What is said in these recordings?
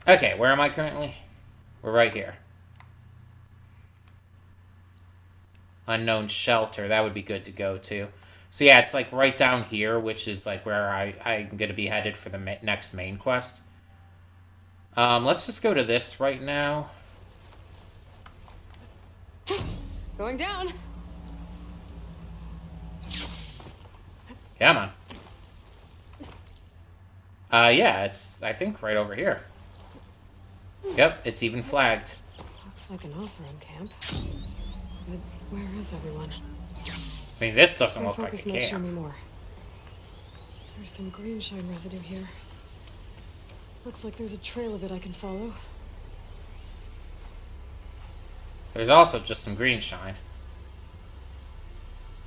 Okay, where am I currently? We're right here. Unknown shelter. That would be good to go to. So yeah, it's like right down here, which is like where I'm going to be headed for the next main quest. Let's just go to this right now. Going down. Come on. Yeah, it's, I think, right over here. Yep, it's even flagged. Looks like an Oseram camp. But where is everyone? I mean, this doesn't look like a might show camp. me more. There's some green shine residue here. Looks like there's a trail of it I can follow. There's also just some green shine.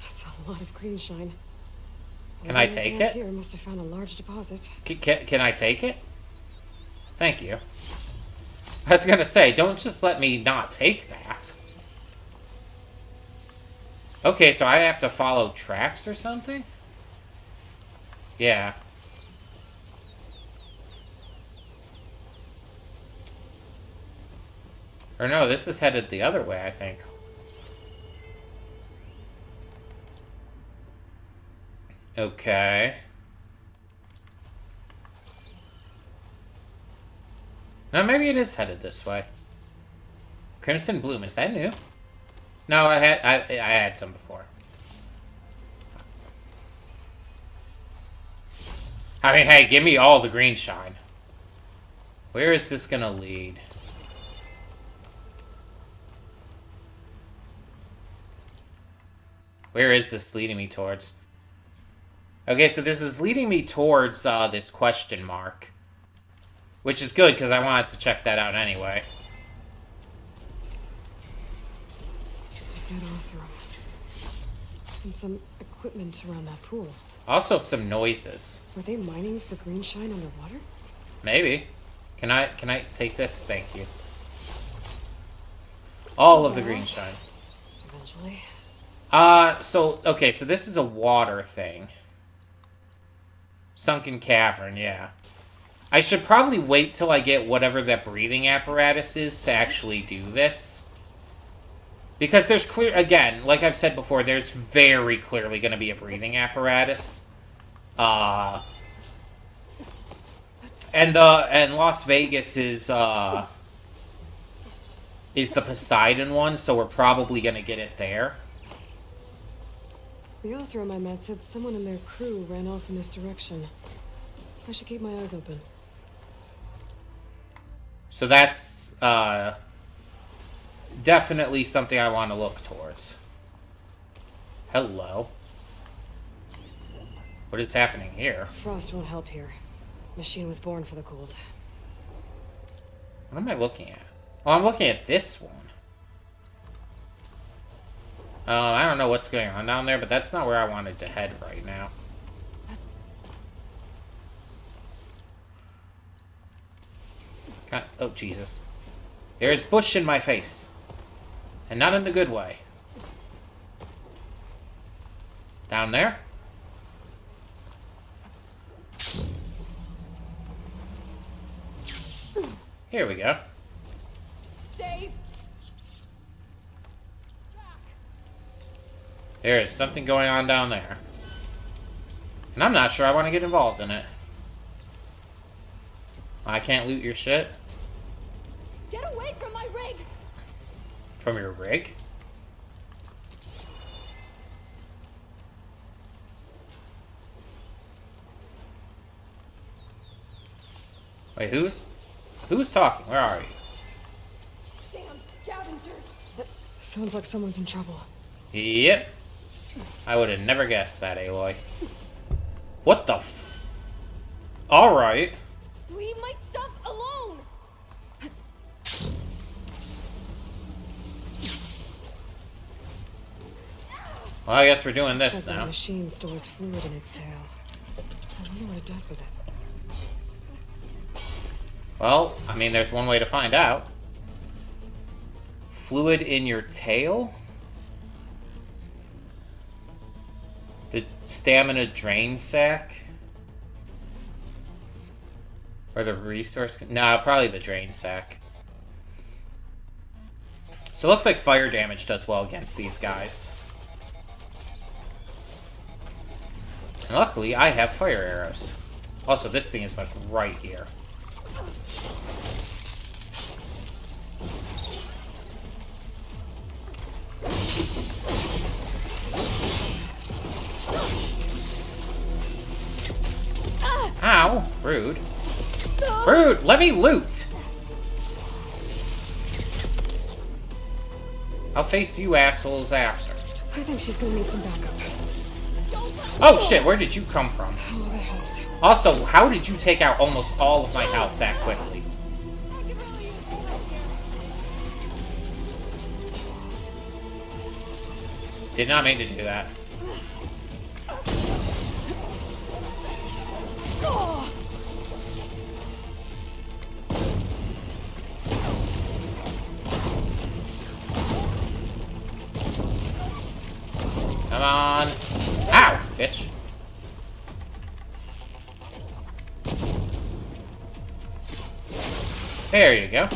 That's a lot of green shine. Can I take it? Here must have found a large deposit. Can I take it? Thank you. I was gonna say, don't just let me not take that. Okay, so I have to follow tracks or something? Yeah. Or no, this is headed the other way, I think. Okay. No, maybe it is headed this way. Crimson Bloom, is that new? No, I had some before. I mean, hey, give me all the green shine. Where is this gonna lead? Where is this leading me towards? Okay, so this is leading me towards this question mark. Which is good, because I wanted to check that out anyway. A dead Oseram. And some equipment around that pool. Also some noises. Were they mining for green shine underwater? Maybe. Can I take this? Thank you. All of the green shine. Eventually. Okay, so this is a water thing. Sunken cavern, yeah. I should probably wait till I get whatever that breathing apparatus is to actually do this. Because there's clear, again, like I've said before, there's very clearly going to be a breathing apparatus. And Las Vegas is the Poseidon one, so we're probably going to get it there. The Oseram I met said someone in their crew ran off in this direction. I should keep my eyes open. So that's definitely something I want to look towards. Hello. What is happening here? Frost won't help here. Machine was born for the cold. What am I looking at? Oh, I'm looking at this one. I don't know what's going on down there, but that's not where I wanted to head right now. Oh, Jesus. There's bush in my face. And not in the good way. Down there? Here we go. Dave! There is something going on down there. And I'm not sure I want to get involved in it. I can't loot your shit. Get away from my rig! From your rig? Wait, who's talking? Where are you? Damn scavengers! Sounds like someone's in trouble. Yep. I would have never guessed that, Aloy. What the f... Alright. Leave my stuff alone! Well, I guess we're doing this It's like now. the machine stores fluid in its tail. I wonder what it does with it. Well, I mean, there's one way to find out. Fluid in your tail? The stamina drain sac? Or the resource... Nah, probably the drain sack. So it looks like fire damage does well against these guys. And luckily, I have fire arrows. Also, this thing is like right here. Ow! Rude. Rude! Let me loot! I'll face you assholes after. I think she's gonna need some backup. Oh shit, where did you come from? Oh, that helps. Also, how did you take out almost all of my health that quickly? Did not mean to do that. Come on. Ow, bitch. There you go.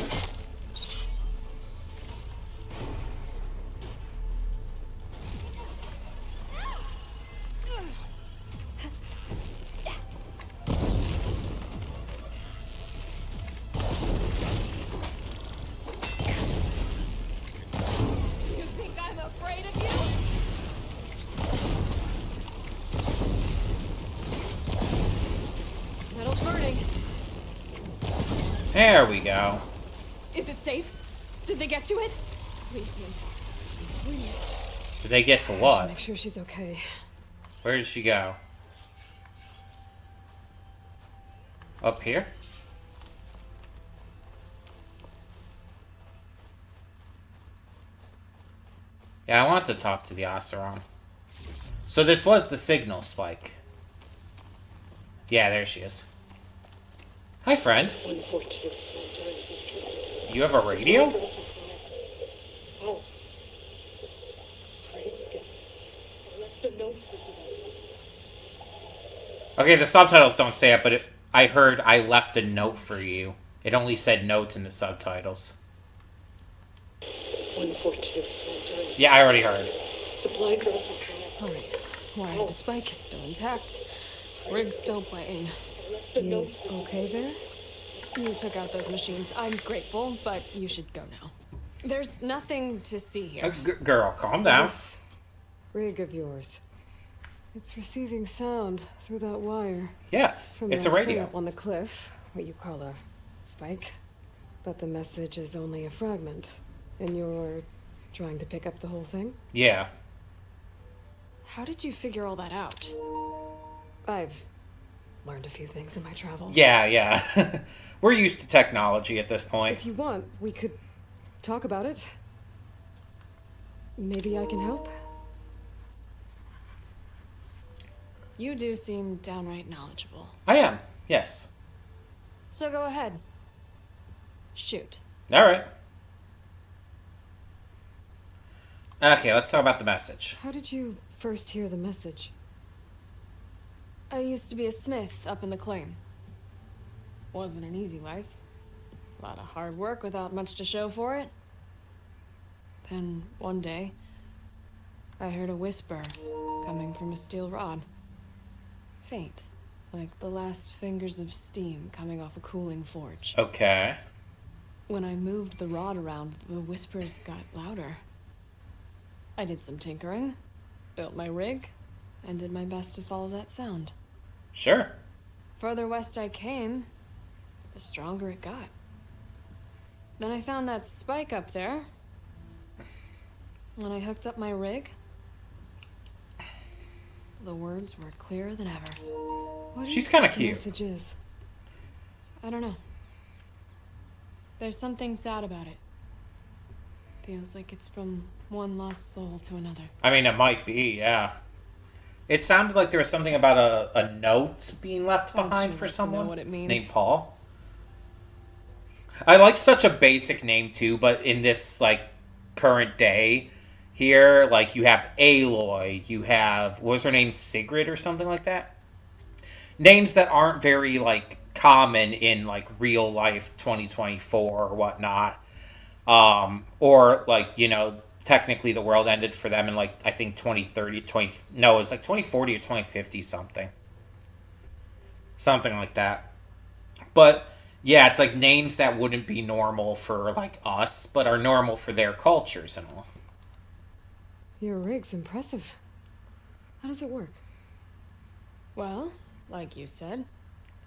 You think I'm afraid of you? Metal's burning. There we go. Is it safe? Did they get to it? Please be intact. Please. Did they get to I should what? make sure she's okay. Where did she go? Up here? Yeah, I want to talk to the Oseron. So this was the signal spike. Yeah, there she is. Hi, friend. You have a radio? Okay, the subtitles don't say it, but I heard I left a note for you. It only said notes in the subtitles. Yeah, I already heard. Alright. Why, the spike is still intact. Rig's still playing. You okay there? You took out those machines. I'm grateful, but you should go now. There's nothing to see here. Girl, calm down. This rig of yours. It's receiving sound through that wire. Yes, From it's a that thing radio. up on the cliff, what you call a spike. But the message is only a fragment. And you're trying to pick up the whole thing? Yeah. How did you figure all that out? I've learned a few things in my travels. Yeah. We're used to technology at this point. If you want, we could talk about it. Maybe I can help? You do seem downright knowledgeable. I am, yes. So go ahead. Shoot. Alright. Okay, let's talk about the message. How did you first hear the message? I used to be a smith up in the claim. Wasn't an easy life. A lot of hard work without much to show for it. Then, one day, I heard a whisper coming from a steel rod. Faint, like the last fingers of steam coming off a cooling forge. Okay. When I moved the rod around, the whispers got louder. I did some tinkering, built my rig, and did my best to follow that sound. Sure. Further west I came, the stronger it got. Then I found that spike up there. When I hooked up my rig, the words were clearer than ever. What She's kind of the cute. message is? I don't know. There's something sad about it. Feels like it's from one lost soul to another. I mean, it might be, yeah. It sounded like there was something about a note being left I'd behind sure for like to someone know what it means. named Paul. I like such a basic name, too, but in this, like, current day here, like, you have Aloy, you have, what was her name, Sigrid or something like that? Names that aren't very, like, common in like real life 2024 or whatnot. Or like, technically the world ended for them in like, I think 2030, no, it was like 2040 or 2050 something. Something like that. But yeah, it's like names that wouldn't be normal for like us, but are normal for their cultures and all. Your rig's impressive. How does it work? Well, like you said,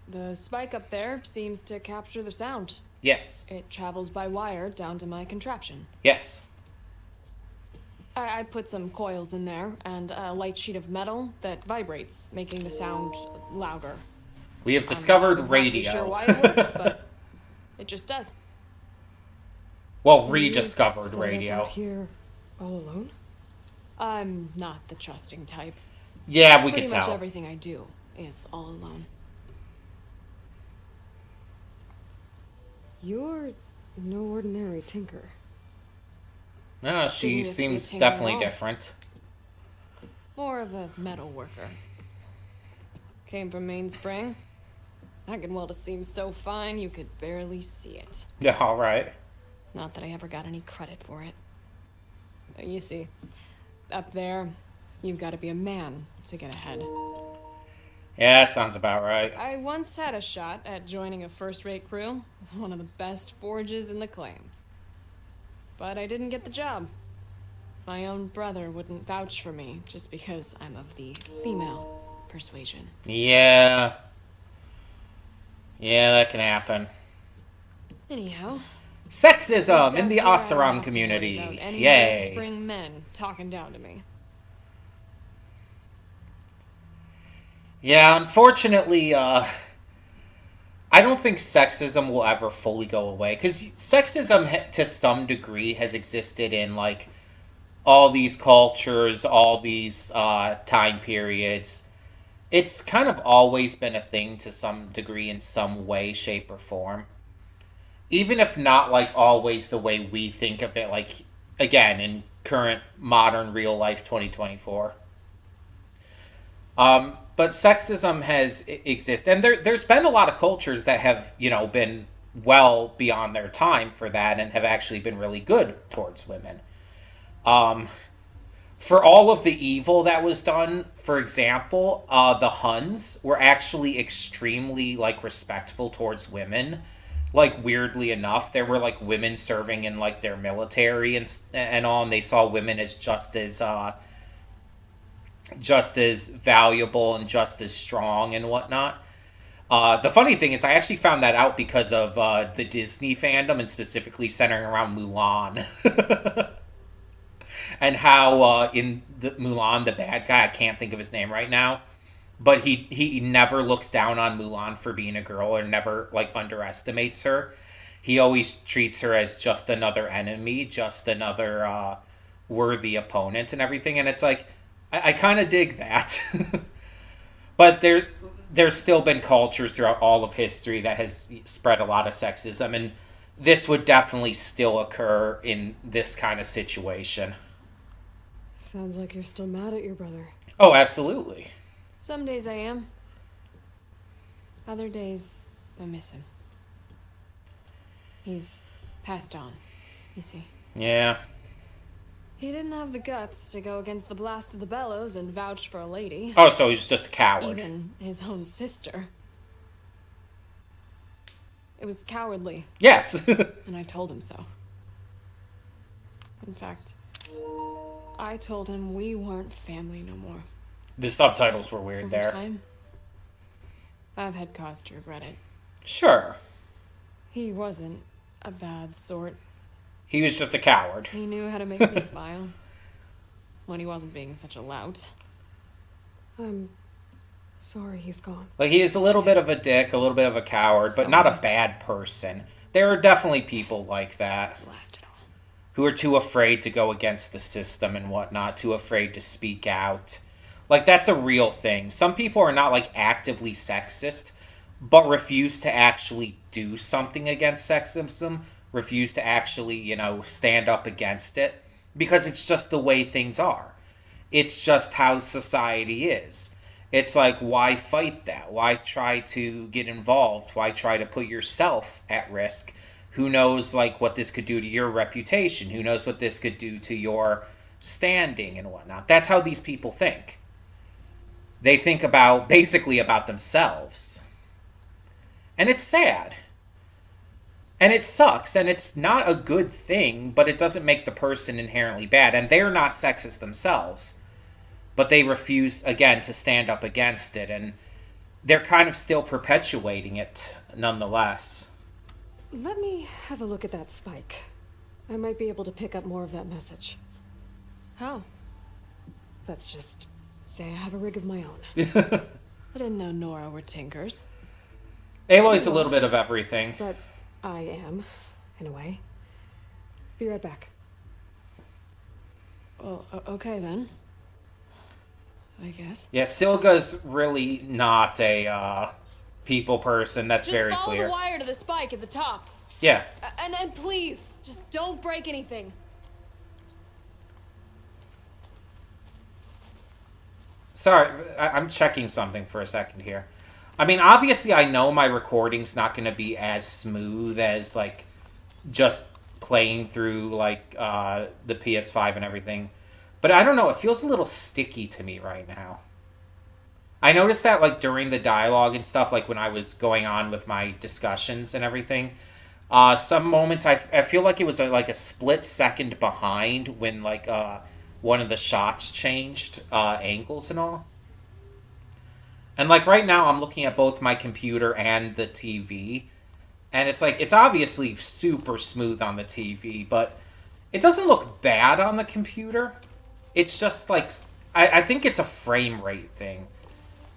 the spike up there seems to capture the sound. Yes. It travels by wire down to my contraption. Yes. I put some coils in there and a light sheet of metal that vibrates, making the sound louder. We have discovered I'm not radio. exactly sure why it works, but it just does. Well, rediscovered Set radio. up here all alone? I'm not the trusting type. Yeah, we could Pretty much tell. everything I do is all alone. You're no ordinary tinker. No, she Didn't used to be a seems tinker definitely at all. different. More of a metal worker. Came from Mainspring. That could weld a seam so fine you could barely see it. Yeah, all right. Not that I ever got any credit for it. You see, up there, you've got to be a man to get ahead. Yeah, sounds about right. I once had a shot at joining a first-rate crew with one of the best forges in the claim. But I didn't get the job. My own brother wouldn't vouch for me just because I'm of the female persuasion. Yeah. Yeah, that can happen. Anyhow, Sexism in the I don't Oseram have to community. worry about any Yay. spring men talking down to me. Yeah, unfortunately, I don't think sexism will ever fully go away. Because sexism, to some degree, has existed in, like, all these cultures, all these time periods. It's kind of always been a thing to some degree in some way, shape, or form. Even if not, like, always the way we think of it, like, again, in current, modern, real-life 2024. But sexism has existed. And there's been a lot of cultures that have, been well beyond their time for that and have actually been really good towards women. For all of the evil that was done, for example, the Huns were actually extremely, like, respectful towards women. Like, weirdly enough, there were, like, women serving in, like, their military and all, and they saw women as just as valuable and just as strong and whatnot. The funny thing is, I actually found that out because of the Disney fandom, and specifically centering around Mulan. And how in the Mulan, the bad guy, I can't think of his name right now, but he never looks down on Mulan for being a girl or never, like, underestimates her. He always treats her as just another enemy, just another worthy opponent and everything. And it's like, I kind of dig that. But there's still been cultures throughout all of history that has spread a lot of sexism, and this would definitely still occur in this kind of situation. Sounds like you're still mad at your brother. Oh, absolutely. Some days I am. Other days, I miss him. He's passed on, you see. Yeah. He didn't have the guts to go against the blast of the bellows and vouch for a lady. Oh, so he's just a coward. Even his own sister. It was cowardly, Yes. and I told him so. In fact, I told him we weren't family no more. The subtitles were weird Over there. time, I've had cause to regret it. Sure. He wasn't a bad sort. He was just a coward. He knew how to make me smile when he wasn't being such a lout. I'm sorry he's gone. Like, he is a little bit of a dick, a little bit of a coward, but not a bad person. There are definitely people like that. Blast it all. Who are too afraid to go against the system and whatnot, too afraid to speak out. Like, that's a real thing. Some people are not, like, actively sexist, but refuse to actually do something against sexism, refuse to actually, stand up against it, because it's just the way things are. It's just how society is. It's like, why fight that? Why try to get involved? Why try to put yourself at risk? Who knows, like, what this could do to your reputation? Who knows what this could do to your standing and whatnot? That's how these people think. They think about, basically about themselves. And it's sad. And it sucks, and it's not a good thing, but it doesn't make the person inherently bad. And they're not sexist themselves. But they refuse, again, to stand up against it. And they're kind of still perpetuating it, nonetheless. Let me have a look at that spike. I might be able to pick up more of that message. How? Let's just say I have a rig of my own. I didn't know Nora were tinkers. Aloy's a little bit of everything. But I am, in a way. Be right back. Well, okay then. I guess. Yeah, Silga's really not a people person. That's very clear. Just follow the wire to the spike at the top. Yeah. And then please, just don't break anything. Sorry, I'm checking something for a second here. I mean, obviously I know my recording's not going to be as smooth as, like, just playing through, like, the PS5 and everything. But I don't know, it feels a little sticky to me right now. I noticed that, like, during the dialogue and stuff, like, when I was going on with my discussions and everything, some moments I feel like it was, like, a split second behind when, like, one of the shots changed angles and all. And, like, right now I'm looking at both my computer and the TV, and it's, like, it's obviously super smooth on the TV, but it doesn't look bad on the computer. It's just, like, I think it's a frame rate thing.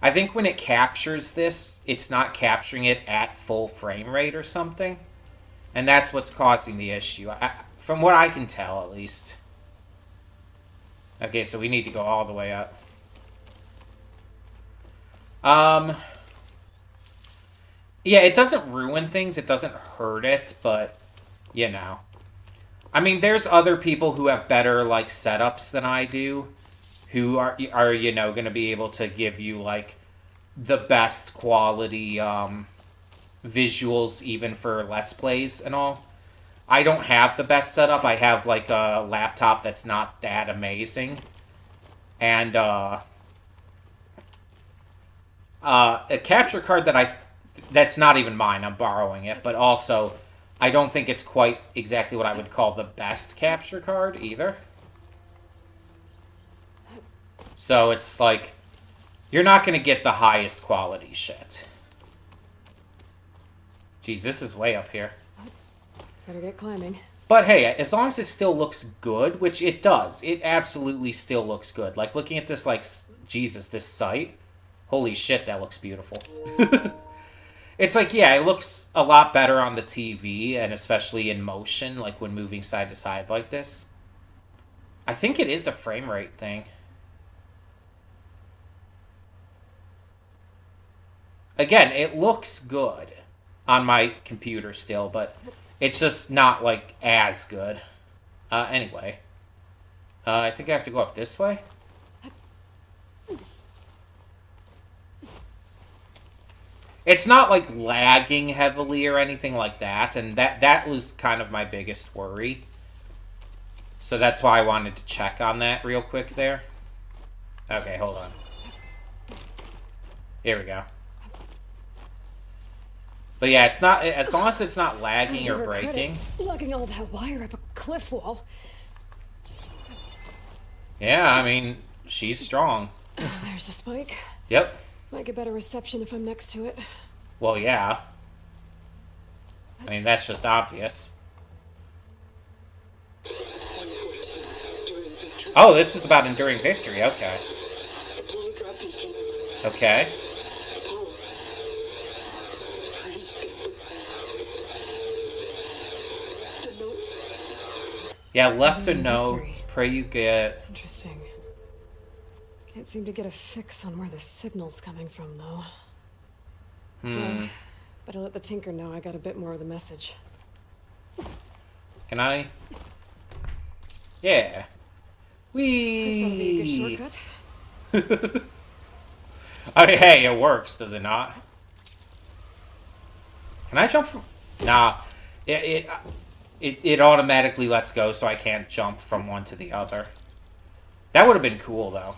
I think when it captures this, it's not capturing it at full frame rate or something. And that's what's causing the issue, from what I can tell, at least. Okay, so we need to go all the way up. Yeah, it doesn't ruin things, it doesn't hurt it, but, you know. I mean, there's other people who have better, like, setups than I do, who are you know, going to be able to give you, like, the best quality, visuals, even for Let's Plays and all. I don't have the best setup. I have, like, a laptop that's not that amazing. And, a capture card that's not even mine, I'm borrowing it, but also, I don't think it's quite exactly what I would call the best capture card, either. So, it's like, you're not going to get the highest quality shit. Jeez, this is way up here. Better get climbing. But hey, as long as it still looks good, which it does, it absolutely still looks good. Like, looking at this, like, Jesus, this site, holy shit, that looks beautiful. It's like, yeah, it looks a lot better on the TV, and especially in motion, like when moving side to side like this. I think it is a frame rate thing. Again, it looks good on my computer still, but it's just not, like, as good. Anyway. I think I have to go up this way. It's not, like, lagging heavily or anything like that, and that was kind of my biggest worry. So that's why I wanted to check on that real quick there. Okay, hold on. Here we go. But yeah, it's not, as long as it's not lagging or breaking. Lugging all that wire up a cliff wall. Yeah, I mean, she's strong. There's a spike. Yep. Might get better reception if I'm next to it. Well, yeah. I mean, that's just obvious. Oh, this was about enduring victory. Okay. Okay. Yeah, left a note. Pray you get... Interesting. Can't seem to get a fix on where the signal's coming from, though. Well, better let the Tinker know I got a bit more of the message. Can I? Yeah. This ought to be a good shortcut. I mean, hey, it works, does it not? Can I jump from... Nah. It automatically lets go, so I can't jump from one to the other. That would have been cool, though.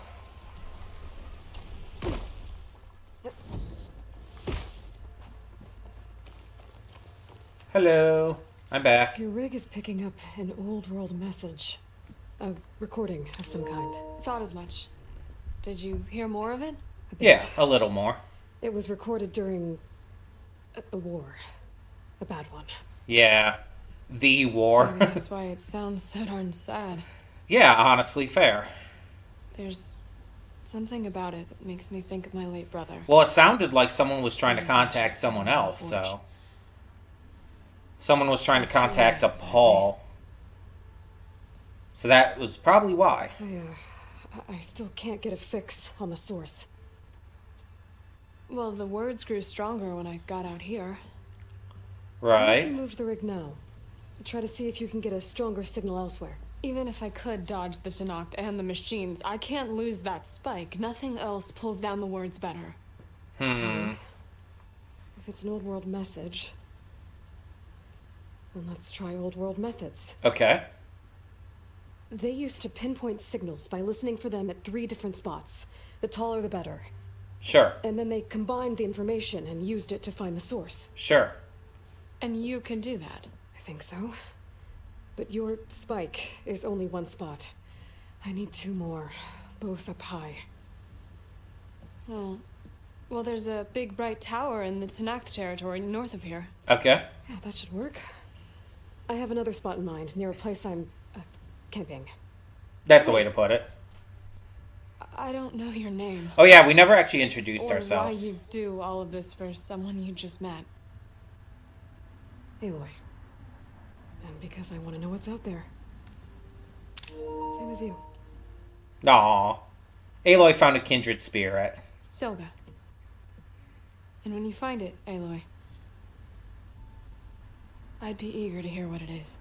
Hello. I'm back. Your rig is picking up an old world message. A recording of some kind. Thought as much. Did you hear more of it? A bit. Yeah, a little more. It was recorded during a war. A bad one. Yeah. The war. Maybe that's why it sounds so darn sad. Yeah, honestly, fair. There's something about it that makes me think of my late brother. Well, it sounded like someone was trying to contact someone else, so... Someone was trying to contact a Paul. So that was probably why. I still can't get a fix on the source. Well, the words grew stronger when I got out here. Right. What if you moved the rig now? Try to see if you can get a stronger signal elsewhere. Even if I could dodge the Tenakt and the machines, I can't lose that spike. Nothing else pulls down the words better. If it's an old world message, then let's try old world methods. Okay. They used to pinpoint signals by listening for them at 3 different spots. The taller the better. Sure. And then they combined the information and used it to find the source. Sure. And you can do that? I think so. But your spike is only 1 spot. I need 2 more, both up high. Oh. Well, there's a big bright tower in the Tenakt territory north of here. Okay. Yeah, that should work. I have another spot in mind, near a place I'm camping. That's the way to put it. I don't know your name. Oh yeah, we never actually introduced or ourselves. why you do all of this for someone you just met. Aloy. And because I want to know what's out there. Same as you. Aww. Aloy found a kindred spirit. Silga. And when you find it, Aloy, I'd be eager to hear what it is.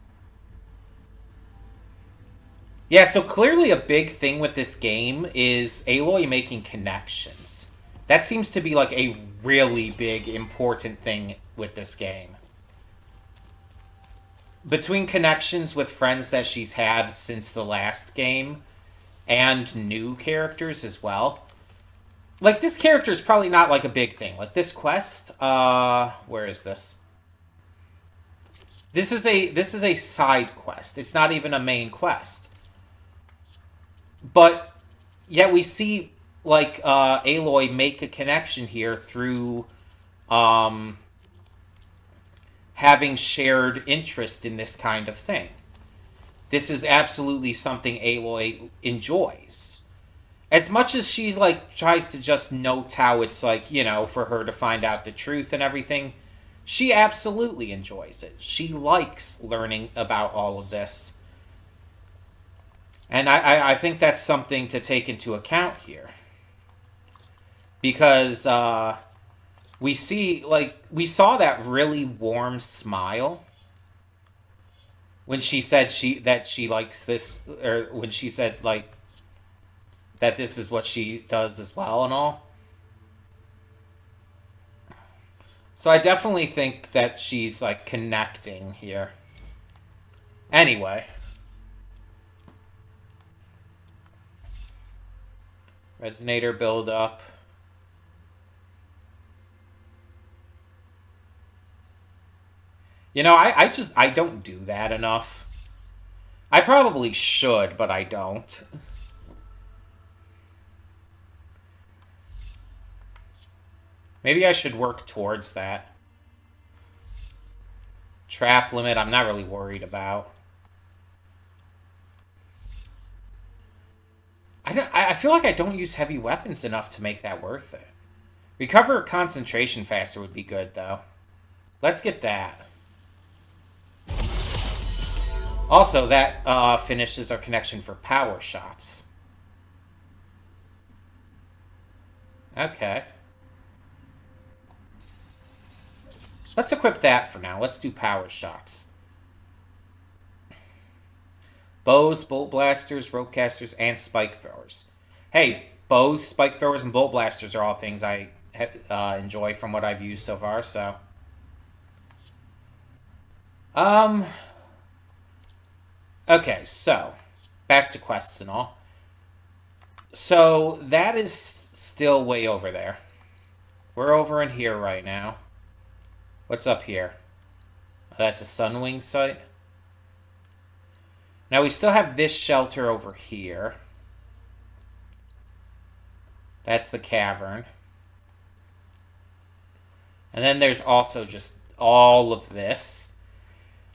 Yeah, so clearly a big thing with this game is Aloy making connections. That seems to be like a really big, important thing with this game. Between connections with friends that she's had since the last game, and new characters as well. Like, this character is probably not like a big thing. Like, this quest, where is this? This is a side quest. It's not even a main quest. But yet we see, like, Aloy make a connection here through having shared interest in this kind of thing. This is absolutely something Aloy enjoys. As much as she's, like, tries to just note how it's, like, you know, for her to find out the truth and everything, she absolutely enjoys it. She likes learning about all of this. And I think that's something to take into account here. Because we see, like, we saw that really warm smile when she said that she likes this, or when she said, like, that this is what she does as well and all. So I definitely think that she's, like, connecting here. Anyway. Resonator build up. You know, I don't do that enough. I probably should, but I don't. Maybe I should work towards that. Trap limit, I'm not really worried about. I feel like I don't use heavy weapons enough to make that worth it. Recover concentration faster would be good, though. Let's get that. Also, that finishes our connection for power shots. Okay. Let's equip that for now. Let's do power shots. Bows, bolt blasters, rope casters, and spike throwers. Hey, bows, spike throwers, and bolt blasters are all things I enjoy from what I've used so far, so. Okay, so, back to quests and all. So, that is still way over there. We're over in here right now. What's up here? Oh, that's a Sunwing site. Now, we still have this shelter over here. That's the cavern. And then there's also just all of this.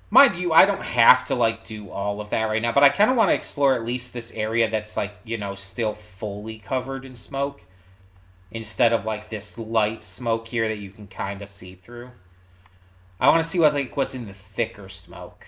Mind you, I don't have to, like, do all of that right now, but I kind of want to explore at least this area that's, like, you know, still fully covered in smoke. Instead of, like, this light smoke here that you can kind of see through. I want to see what, like, what's in the thicker smoke.